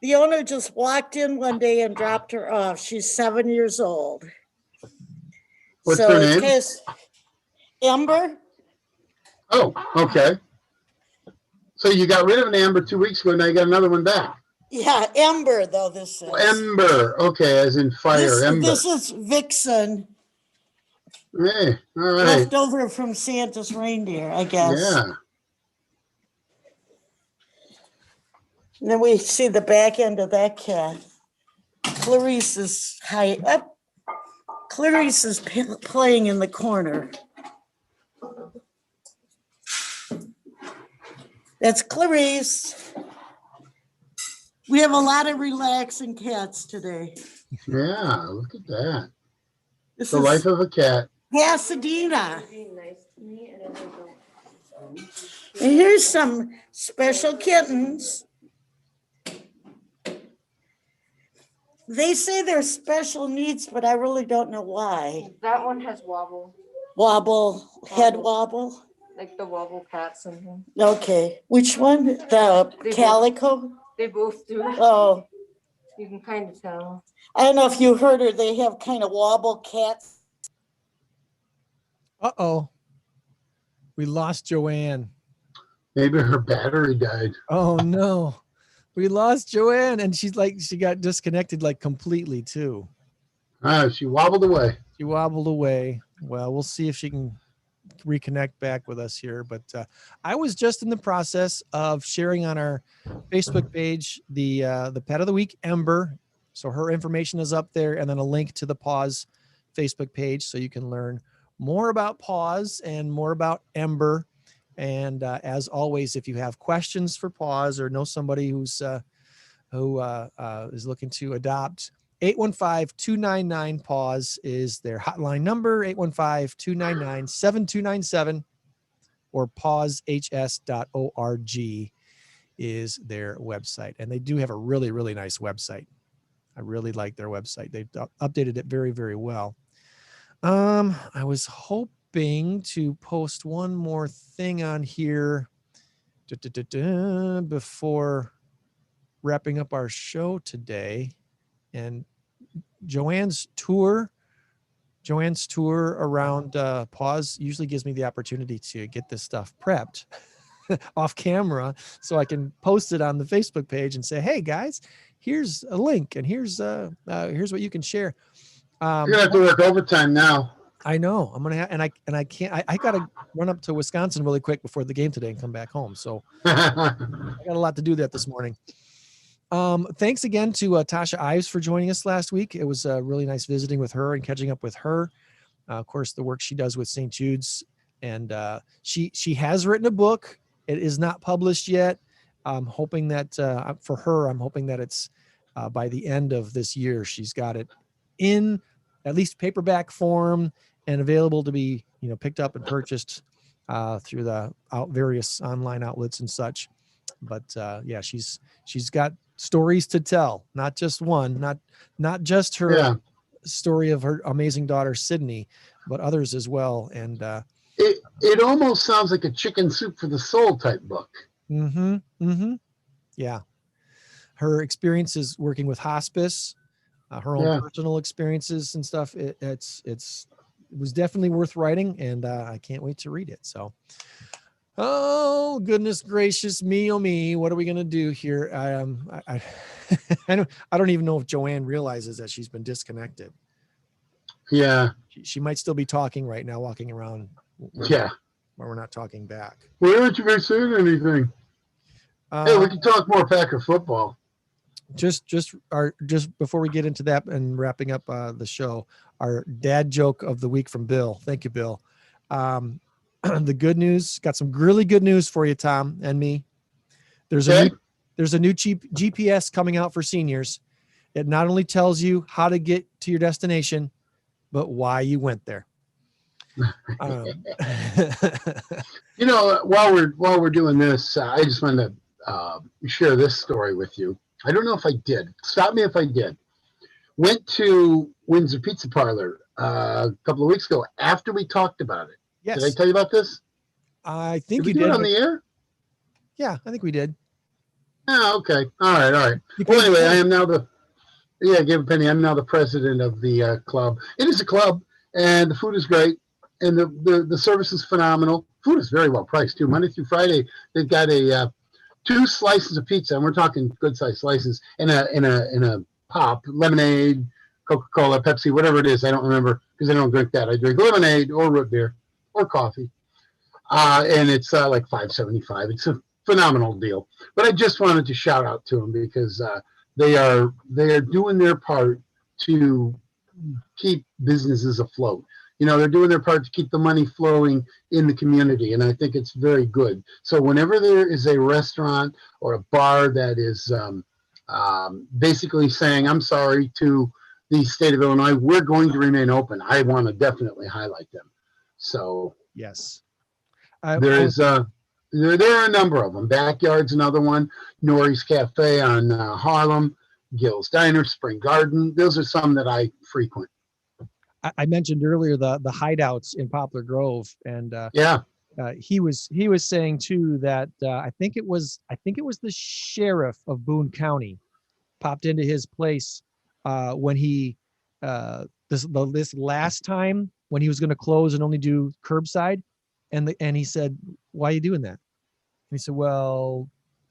The owner just walked in one day and dropped her off. She's 7 years old. What's her name? It's Ember. Oh, okay. So you got rid of an Amber 2 weeks ago. Now you got another one back. Yeah, Ember, though, this is. Ember. Okay, as in fire. Ember. This is Vixen, Hey, all right. left over from Santa's reindeer, I guess. Yeah. And then we see the back end of that cat. Clarice is high up. Clarice is playing in the corner. That's Clarice. We have a lot of relaxing cats today. Yeah, look at that. This The is life of a cat. Pasadena. And here's some special kittens. They say they're special needs, but I really don't know why. That one has wobble, Head wobble. like the wobble cats and them. Okay, which one? The They calico? They both do. Oh, You can kind of tell. I don't know if you heard her. They have kind of wobble cats. Uh-oh. We lost Joanne. Maybe her battery died. Oh no. We lost Joanne, and she got disconnected like completely too. She wobbled away. She wobbled away. Well, we'll see if she can reconnect back with us here. But I was just in the process of sharing on our Facebook page the pet of the week, Ember. So her information is up there, and then a link to the Paws Facebook page so you can learn more about Paws and more about Ember. And as always, if you have questions for Paws or know somebody who is looking to adopt, 815-299-PAWS is their hotline number, 815-299-7297, or pawshs.org is their website. And they do have a really, really nice website. I really like their website. They've updated it very, very well. I was hoping to post one more thing on here before wrapping up our show today. And Joanne's tour around Paws usually gives me the opportunity to get this stuff prepped off camera so I can post it on the Facebook page and say, hey guys, here's a link and here's what you can share. You're gonna have to work overtime now. I know I'm gonna I can't. I gotta run up to Wisconsin really quick before the game today and come back home. So I got a lot to do that this morning. Thanks again to Tasha Ives for joining us last week. It was really nice visiting with her and catching up with her. Of course, the work she does with St. Jude's, and she has written a book. It is not published yet. I'm hoping that for her, I'm hoping that it's by the end of this year, she's got it in at least paperback form and available to be, picked up and purchased through the various online outlets and such. But yeah, she's got stories to tell, not just one, not just her story of her amazing daughter Sydney, but others as well. And it almost sounds like a chicken soup for the soul type book. Yeah, her experiences working with hospice, her own personal experiences and stuff. It was definitely worth writing, and I can't wait to read it. So, oh goodness gracious me, oh me, what are we gonna do here? I I don't even know if Joanne realizes that she's been disconnected. Yeah, she might still be talking right now, walking around. Where we're not talking back. Well, aren't you guys saying anything? Hey, we can talk more Packer football. Just before we get into that and wrapping up the show, our dad joke of the week from Bill. Thank you, Bill. The good news, got some really good news for you, Tom and me. There's a new cheap GPS coming out for seniors. It not only tells you how to get to your destination, but why you went there. While we're doing this, I just wanted to share this story with you. I don't know if I did. Stop me if I did. Went to Windsor Pizza Parlor a couple of weeks ago after we talked about it. Yes. Did I tell you about this? I think you did. It on the air? Yeah, I think we did. Oh, okay. All right. Well, anyway, I am now gave a penny. I'm now the president of the club. It is a club, and the food is great, and the service is phenomenal. Food is very well priced too. Monday through Friday, they've got a 2 slices of pizza, and we're talking good sized slices, in a pop, lemonade, Coca-Cola, Pepsi, whatever it is. I don't remember because I don't drink that. I drink lemonade or root beer or coffee, and it's like $5.75. It's a phenomenal deal. But I just wanted to shout out to them because they are doing their part to keep businesses afloat. They're doing their part to keep the money flowing in the community, and I think it's very good. So whenever there is a restaurant or a bar that is basically saying, I'm sorry to the state of Illinois, we're going to remain open, I want to definitely highlight them. So yes, there are a number of them. Backyard's another one. Nori's Cafe on Harlem, Gill's Diner, Spring Garden. Those are some that I frequent. I mentioned earlier the hideouts in Poplar Grove, and he was saying too that I think it was the sheriff of Boone County popped into his place when he this last time when he was going to close and only do curbside, and he said, "Why are you doing that?" And he said, "Well,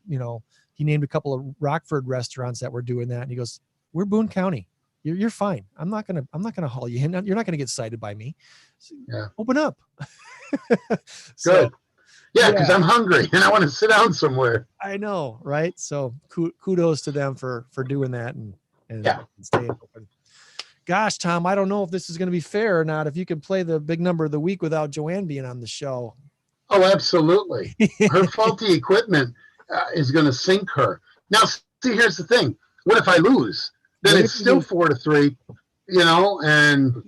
he named a couple of Rockford restaurants that were doing that," and he goes, "We're Boone County. You're fine. I'm not gonna haul you in. You're not gonna get cited by me. Open up." Good. Yeah, because I'm hungry and I want to sit down somewhere. I know, right? So kudos to them for doing that and staying open. Gosh, Tom, I don't know if this is going to be fair or not. If you could play the big number of the week without Joanne being on the show. Oh, absolutely. Her faulty equipment is going to sink her. Now, see, here's the thing. What if I lose? Then it's still 4-3, and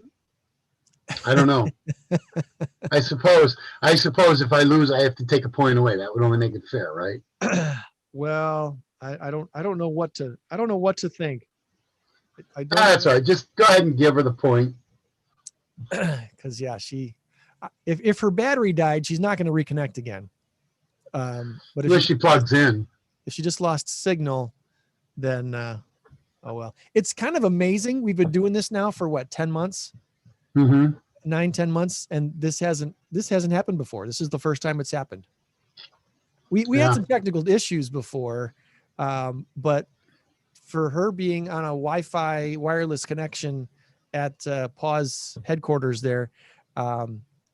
I don't know. I suppose if I lose, I have to take a point away. That would only make it fair, right? Well, I don't know what to think. That's all right. Just go ahead and give her the point. Because if her battery died, she's not going to reconnect again. But if she plugs in, if she just lost signal, then oh well. It's kind of amazing. We've been doing this now for 10 months, 9-10 months, and this hasn't happened before. This is the first time it's happened. We had some technical issues before, but for her being on a Wi-Fi wireless connection at Paw's headquarters there,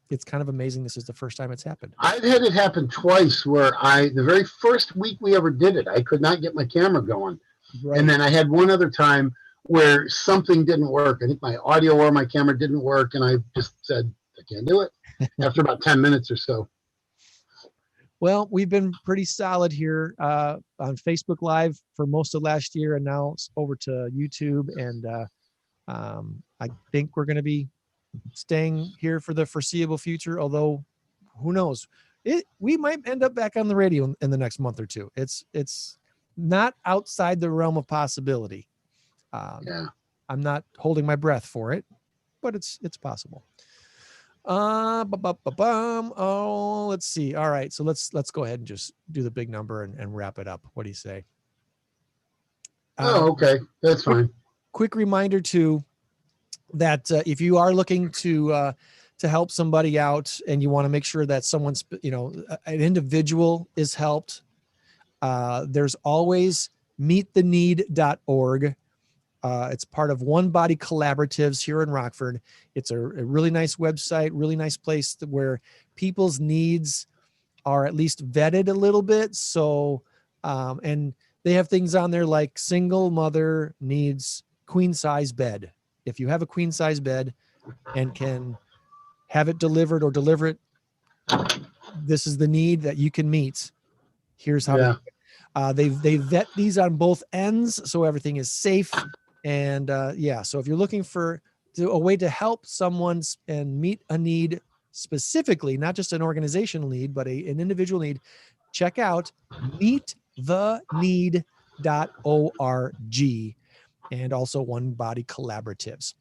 it's kind of amazing. This is the first time it's happened. I've had it happen twice where the very first week we ever did it, I could not get my camera going. Right. And then I had one other time where something didn't work. I think my audio or my camera didn't work. And I just said, I can't do it after about 10 minutes or so. Well, we've been pretty solid here on Facebook Live for most of last year, and now it's over to YouTube. And I think we're going to be staying here for the foreseeable future. Although, who knows? We might end up back on the radio in the next month or two. It's not outside the realm of possibility. I'm not holding my breath for it, but it's possible. Oh, let's see. All right, so let's go ahead and just do the big number and wrap it up. What do you say? Okay, that's fine. Quick reminder too that if you are looking to help somebody out and you want to make sure that someone's, an individual is helped, there's always meettheneed.org. It's part of One Body Collaboratives here in Rockford. It's a really nice website, really nice place where people's needs are at least vetted a little bit. So, and they have things on there like single mother needs queen size bed. If you have a queen size bed and can have it delivered or deliver it, this is the need that you can meet. Here's how to do it. They vet these on both ends, so everything is safe. And so if you're looking for a way to help someone and meet a need specifically, not just an organizational need, but an individual need, check out meettheneed.org and also One Body Collaboratives.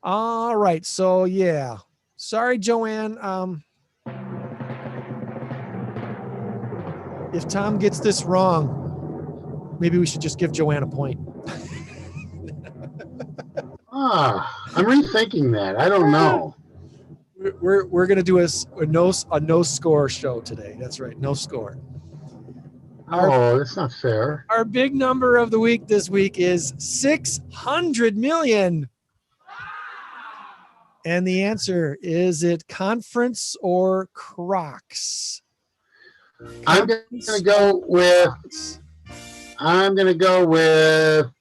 All right. So, sorry, Joanne. If Tom gets this wrong, maybe we should just give Joanne a point. I'm rethinking that. I don't know. We're gonna do a no score show today. That's right, no score. That's not fair. Our big number of the week this week is 600 million. And the answer is it conference or Crocs? I'm gonna go with.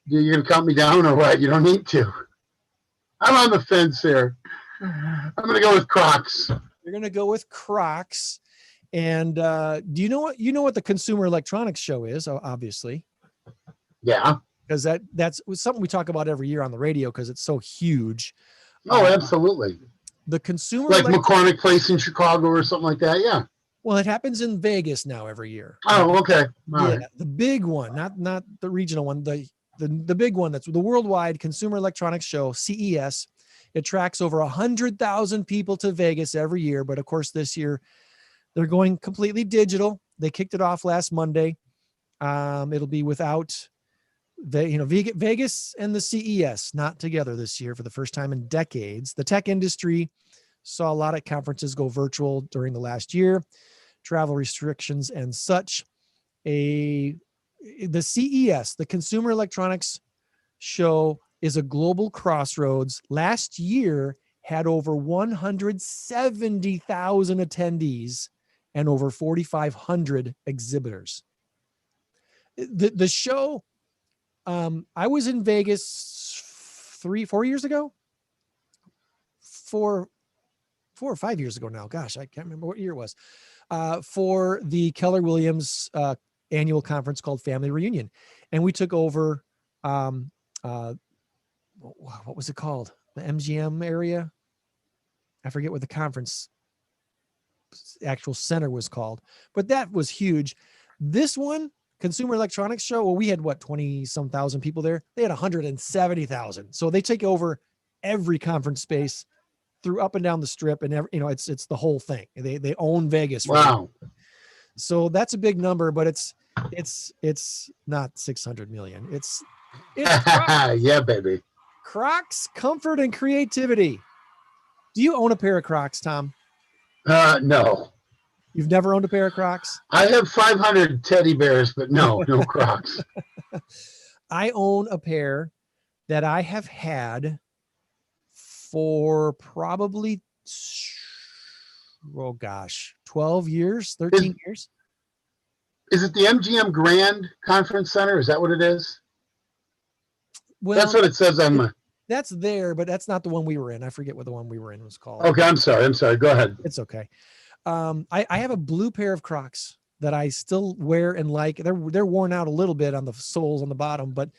You're gonna count me down or what? You don't need to. I'm on the fence here. I'm going to go with Crocs. You're going to go with Crocs. And do you know what the Consumer Electronics Show is? Obviously. Yeah. Because that's something we talk about every year on the radio because it's so huge. Oh, absolutely. The Consumer McCormick Place in Chicago or something like that. Yeah. Well, it happens in Vegas now every year. Oh, okay. All right. The big one, not the regional one. The big one, that's the Worldwide Consumer Electronics Show, CES. It attracts over 100,000 people to Vegas every year. But of course, this year they're going completely digital. They kicked it off last Monday. It'll be without Vegas and the CES not together this year for the first time in decades. The tech industry saw a lot of conferences go virtual during the last year, travel restrictions and such. The CES, the Consumer Electronics Show, is a global crossroads. Last year had over 170,000 attendees and over 4,500 exhibitors. The show, I was in Vegas 4 years ago. 4 or 5 years ago now. Gosh, I can't remember what year it was. For the Keller Williams annual conference called Family Reunion. And we took over, what was it called? The MGM area? I forget what the conference actual center was called, but that was huge. This one, Consumer Electronics Show, well, we had 20-some thousand people there. They had 170,000. So they take over every conference space through up and down the strip, and it's the whole thing. They own Vegas. Wow. So that's a big number, but it's not 600 million. It's yeah, baby. Crocs, comfort and creativity. Do you own a pair of Crocs, Tom? No. You've never owned a pair of Crocs? I have 500 teddy bears, but no Crocs. I own a pair that I have had for probably, 12 years, 13 years. Is it the MGM Grand Conference Center? Is that what it is? Well, that's what it says on my. That's there, but that's not the one we were in. I forget what the one we were in was called. Okay, I'm sorry. Go ahead. It's okay. I have a blue pair of Crocs that I still wear and like. They're worn out a little bit on the soles on the bottom, but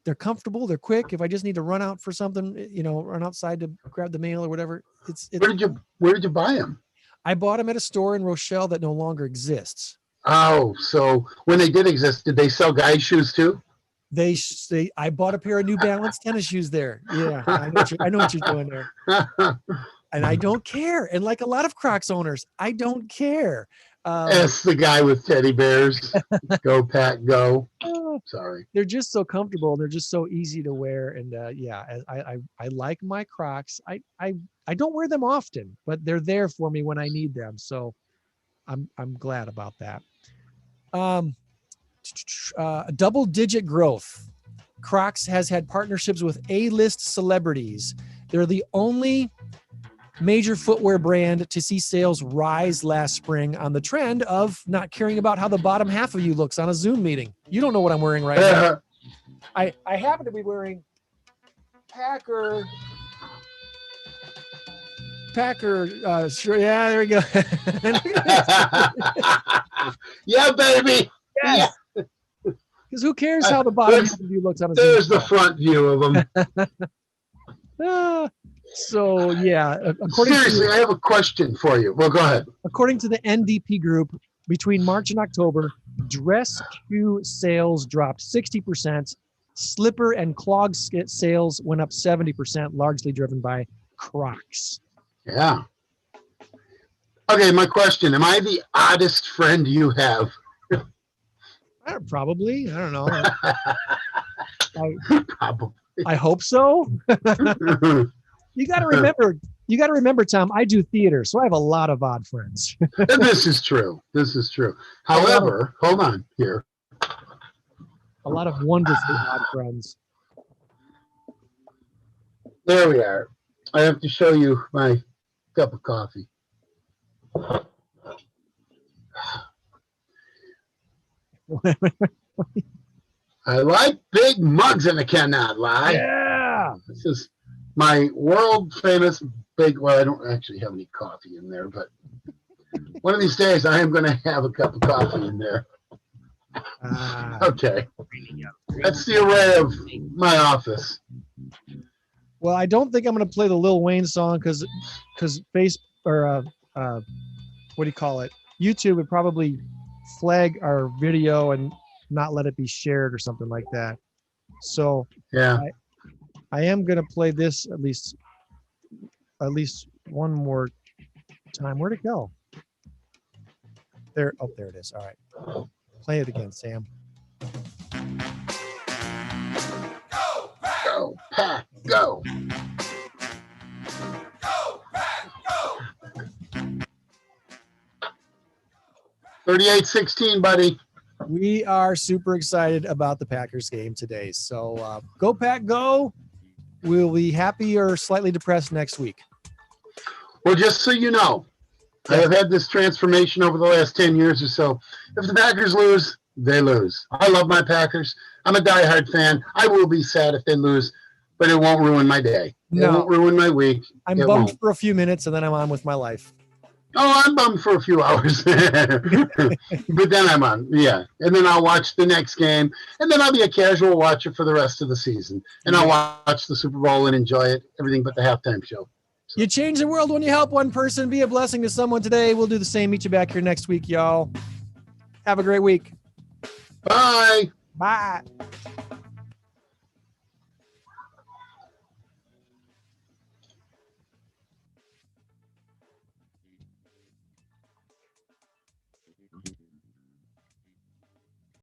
they're comfortable. They're quick. If I just need to run out for something, run outside to grab the mail or whatever. Where did you buy them? I bought them at a store in Rochelle that no longer exists. Oh, so when they did exist, did they sell guys' shoes too? I bought a pair of New Balance tennis shoes there. Yeah, I know what you're doing there. And I don't care. And like a lot of Crocs owners, I don't care. That's the guy with teddy bears. Go Pat, go. Sorry. They're just so comfortable. They're just so easy to wear. And I like my Crocs. I don't wear them often, but they're there for me when I need them. So I'm glad about that. Double-digit growth. Crocs has had partnerships with A-list celebrities. They're the only major footwear brand to see sales rise last spring on the trend of not caring about how the bottom half of you looks on a Zoom meeting. You don't know what I'm wearing right now. I happen to be wearing Packer sure. Yeah, there we go. Yeah, baby. Yes. Because who cares how the bottom half of you looks on a Zoom? There's the front view of them. So yeah, seriously, I have a question for you. Well, go ahead. According to the NDP group, between March and October, dress shoe sales dropped 60%. Slipper and clog sales went up 70%, largely driven by Crocs. Yeah. Okay, my question: am I the oddest friend you have? Probably. I don't know. Probably. I hope so. You got to remember, Tom, I do theater, so I have a lot of odd friends. This is true. However, hold on here. A lot of wonderfully odd friends. There we are. I have to show you my cup of coffee. I like big mugs and I cannot lie. Yeah. This is my world famous big, well, I don't actually have any coffee in there, but one of these days I am going to have a cup of coffee in there. Okay. That's the array of my office. Well, I don't think I'm going to play the Lil Wayne song because what do you call it? YouTube would probably flag our video and not let it be shared or something like that. So yeah, I am going to play this at least one more time. Where'd it go? There. Oh, there it is. All right. Play it again, Sam. Go, Pack, go. Go, Pack, go. 38-16, buddy. We are super excited about the Packers game today. So go, Pack, go. We'll be happy or slightly depressed next week. Well, just so you know, I have had this transformation over the last 10 years or so. If the Packers lose, they lose. I love my Packers. I'm a diehard fan. I will be sad if they lose, but it won't ruin my day. It won't ruin my week. I'm bummed for a few minutes, and then I'm on with my life. Oh, I'm bummed for a few hours. But then I'm on, yeah. And then I'll watch the next game, and then I'll be a casual watcher for the rest of the season. And I'll watch the Super Bowl and enjoy it, everything but the halftime show. You change the world when you help one person. Be a blessing to someone today. We'll do the same. Meet you back here next week, y'all. Have a great week. Bye. Bye.